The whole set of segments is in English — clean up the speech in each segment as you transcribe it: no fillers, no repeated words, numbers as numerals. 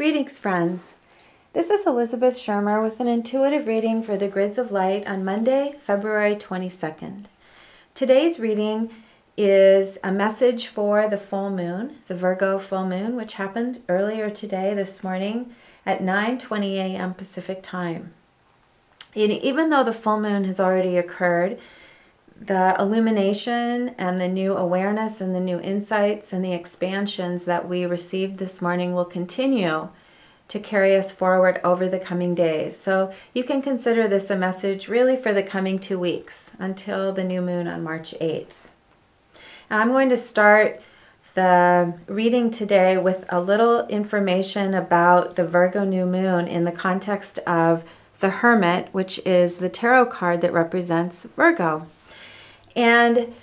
Greetings, friends. This is Elizabeth Shermer with an intuitive reading for the Grids of Light on Monday, February 22nd. Today's reading is a message for the full moon, the Virgo full moon, which happened earlier today, this morning at 9:20 a.m. Pacific time. Even though the full moon has already occurred, the illumination and the new awareness and the new insights and the expansions that we received this morning will continue to carry us forward over the coming days. So you can consider this a message really for the coming 2 weeks until the new moon on March 8th. And I'm going to start the reading today with a little information about the Virgo new moon in the context of the Hermit, which is the tarot card that represents Virgo. And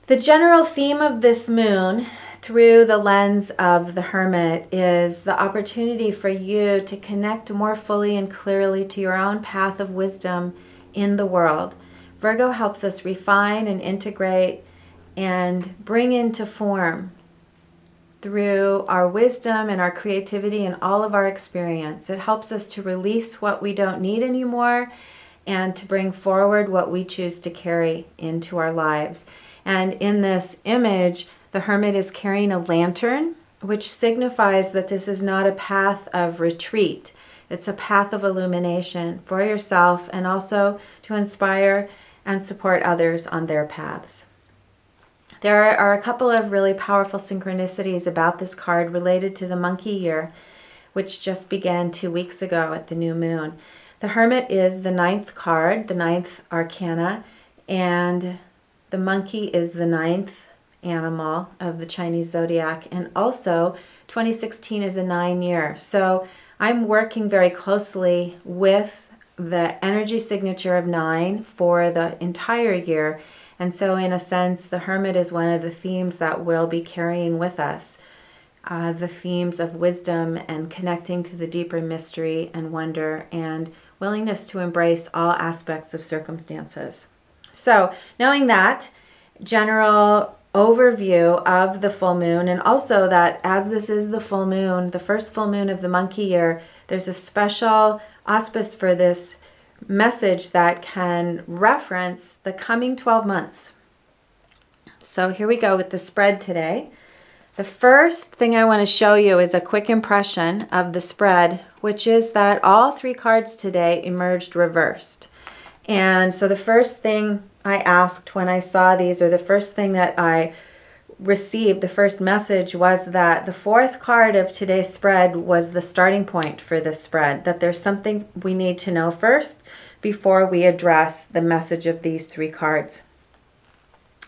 the general theme of this moon through the lens of the Hermit is the opportunity for you to connect more fully and clearly to your own path of wisdom in the world. Virgo helps us refine and integrate and bring into form through our wisdom and our creativity and all of our experience. It helps us to release what we don't need anymore and to bring forward what we choose to carry into our lives. And in this image, the Hermit is carrying a lantern, which signifies that this is not a path of retreat. It's a path of illumination for yourself and also to inspire and support others on their paths. There are a couple of really powerful synchronicities about this card related to the monkey year, which just began 2 weeks ago at the new moon. The Hermit is the 9th card, the 9th arcana, and the monkey is the 9th animal of the Chinese zodiac. And also, 2016 is a 9 year. So I'm working very closely with the energy signature of 9 for the entire year. And so in a sense, the Hermit is one of the themes that we'll be carrying with us. The themes of wisdom and connecting to the deeper mystery and wonder and willingness to embrace all aspects of circumstances. So knowing that general overview of the full moon, and also that as this is the full moon, the first full moon of the monkey year, there's a special auspice for this message that can reference the coming 12 months. So here we go with the spread today. The first thing I want to show you is a quick impression of the spread, which is that all 3 cards today emerged reversed. And so the first thing I asked when I saw these, or the first thing that I received, the first message was that the 4th card of today's spread was the starting point for this spread, that there's something we need to know first before we address the message of these 3 cards.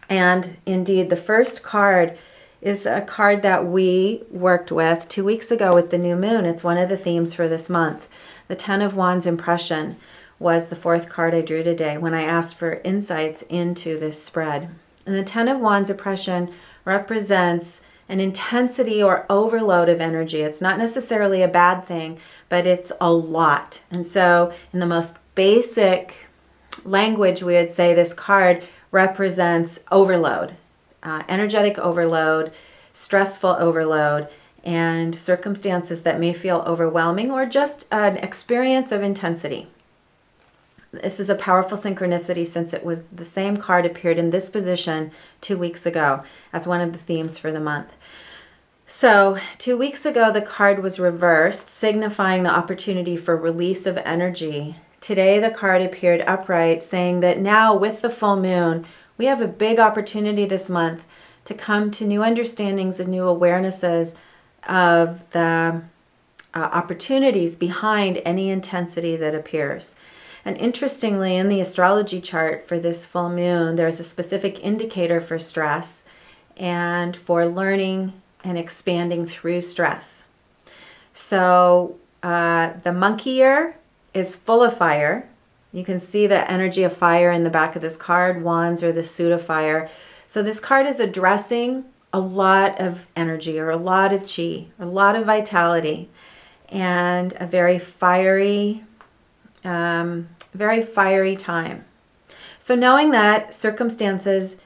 And indeed, the first card is a card that we worked with 2 weeks ago with the new moon. It's one of the themes for this month. The 10 of Wands impression was the 4th card I drew today when I asked for insights into this spread. And the 10 of Wands impression represents an intensity or overload of energy. It's not necessarily a bad thing, but it's a lot. And so in the most basic language, we would say this card represents overload. Energetic overload, stressful overload, and circumstances that may feel overwhelming or just an experience of intensity. This is a powerful synchronicity since it was the same card appeared in this position 2 weeks ago as one of the themes for the month. So 2 weeks ago, the card was reversed, signifying the opportunity for release of energy. Today, the card appeared upright, saying that now with the full moon, we have a big opportunity this month to come to new understandings and new awarenesses of the opportunities behind any intensity that appears. And interestingly, in the astrology chart for this full moon, there's a specific indicator for stress and for learning and expanding through stress. So the monkey year is full of fire. You can see the energy of fire in the back of this card. Wands are the suit of fire. So this card is addressing a lot of energy or a lot of chi, a lot of vitality, and a very fiery time. So knowing that circumstances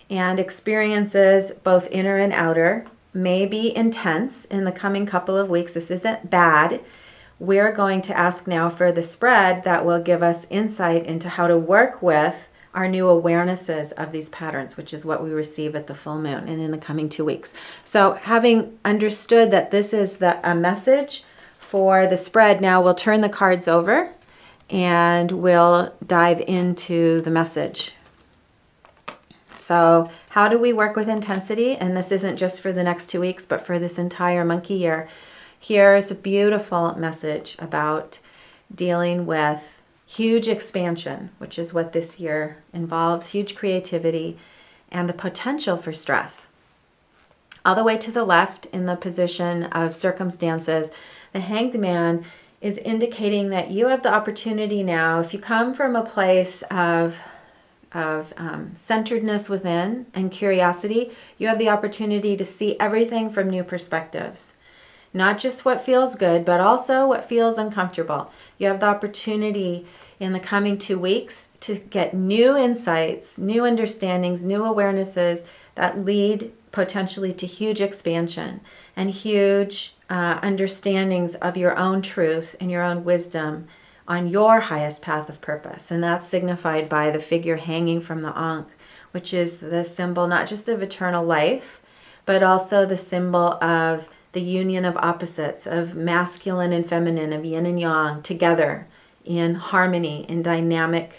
and experiences, both inner and outer, may be intense in the coming couple of weeks. This isn't bad. We're going to ask now for the spread that will give us insight into how to work with our new awarenesses of these patterns, which is what we receive at the full moon and in the coming 2 weeks. So having understood that this is a message for the spread, now we'll turn the cards over and we'll dive into the message. So how do we work with intensity? And this isn't just for the next 2 weeks, but for this entire monkey year. Here's a beautiful message about dealing with huge expansion, which is what this year involves, huge creativity, and the potential for stress. All the way to the left in the position of circumstances, the Hanged Man is indicating that you have the opportunity now, if you come from a place of centeredness within and curiosity, you have the opportunity to see everything from new perspectives. Not just what feels good, but also what feels uncomfortable. You have the opportunity in the coming 2 weeks to get new insights, new understandings, new awarenesses that lead potentially to huge expansion and huge understandings of your own truth and your own wisdom on your highest path of purpose. And that's signified by the figure hanging from the Ankh, which is the symbol not just of eternal life, but also the symbol of the union of opposites, of masculine and feminine, of yin and yang together in harmony, in dynamic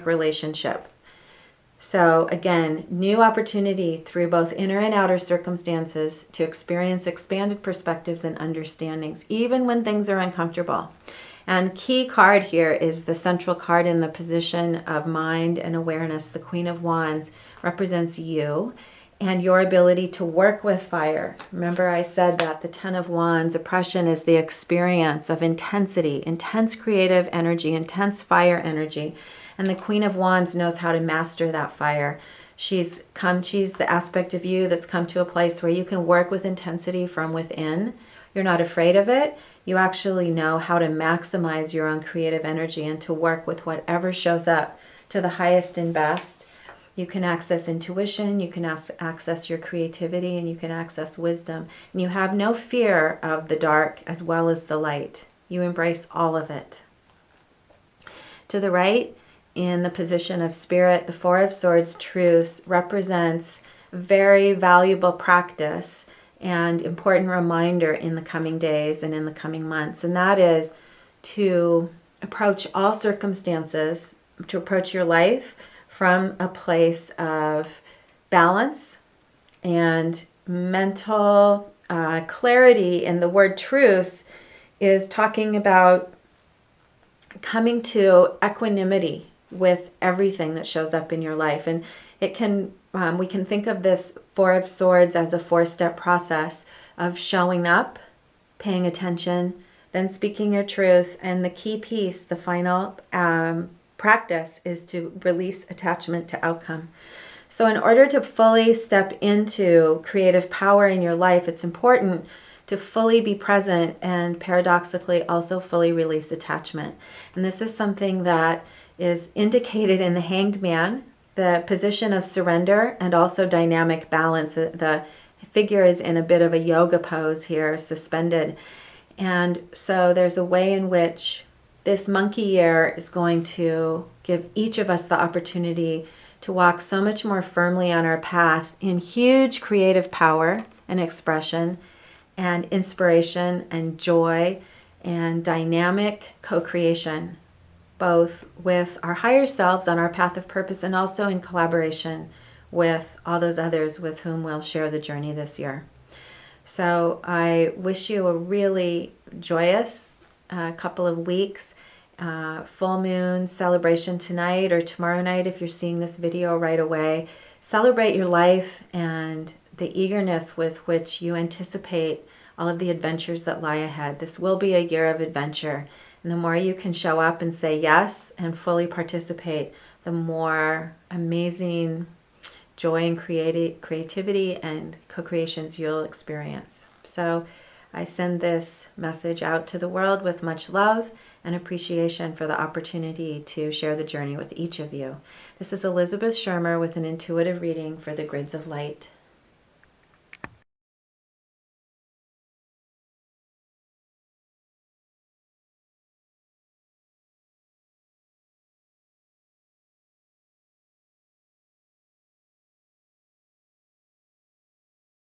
relationship. So again, new opportunity through both inner and outer circumstances to experience expanded perspectives and understandings, even when things are uncomfortable. And key card here is the central card in the position of mind and awareness. The Queen of Wands represents you and your ability to work with fire. Remember I said that the Ten of Wands, oppression, is the experience of intensity, intense creative energy, intense fire energy. And the Queen of Wands knows how to master that fire. She's the aspect of you that's come to a place where you can work with intensity from within. You're not afraid of it. You actually know how to maximize your own creative energy and to work with whatever shows up to the highest and best. You can access intuition, you can access your creativity, and you can access wisdom. And you have no fear of the dark as well as the light. You embrace all of it. To the right, in the position of spirit, the Four of Swords, truce, represents very valuable practice and important reminder in the coming days and in the coming months. And that is to approach all circumstances, to approach your life from a place of balance and mental clarity. And the word truce is talking about coming to equanimity with everything that shows up in your life. And it can we can think of this Four of Swords as a 4-step process of showing up, paying attention, then speaking your truth, and the key piece, the final practice, is to release attachment to outcome. So in order to fully step into creative power in your life, it's important to fully be present and paradoxically also fully release attachment. And this is something that is indicated in the Hanged Man, the position of surrender and also dynamic balance. The figure is in a bit of a yoga pose here, suspended. And so there's a way in which this monkey year is going to give each of us the opportunity to walk so much more firmly on our path in huge creative power and expression and inspiration and joy and dynamic co-creation, both with our higher selves on our path of purpose and also in collaboration with all those others with whom we'll share the journey this year. So I wish you a really joyous couple of weeks. Full moon celebration tonight or tomorrow night if you're seeing this video right away. Celebrate your life and the eagerness with which you anticipate all of the adventures that lie ahead. This will be a year of adventure. And the more you can show up and say yes and fully participate, the more amazing joy and creativity and co-creations you'll experience. So I send this message out to the world with much love and appreciation for the opportunity to share the journey with each of you. This is Elizabeth Shermer with an intuitive reading for the Grids of Light.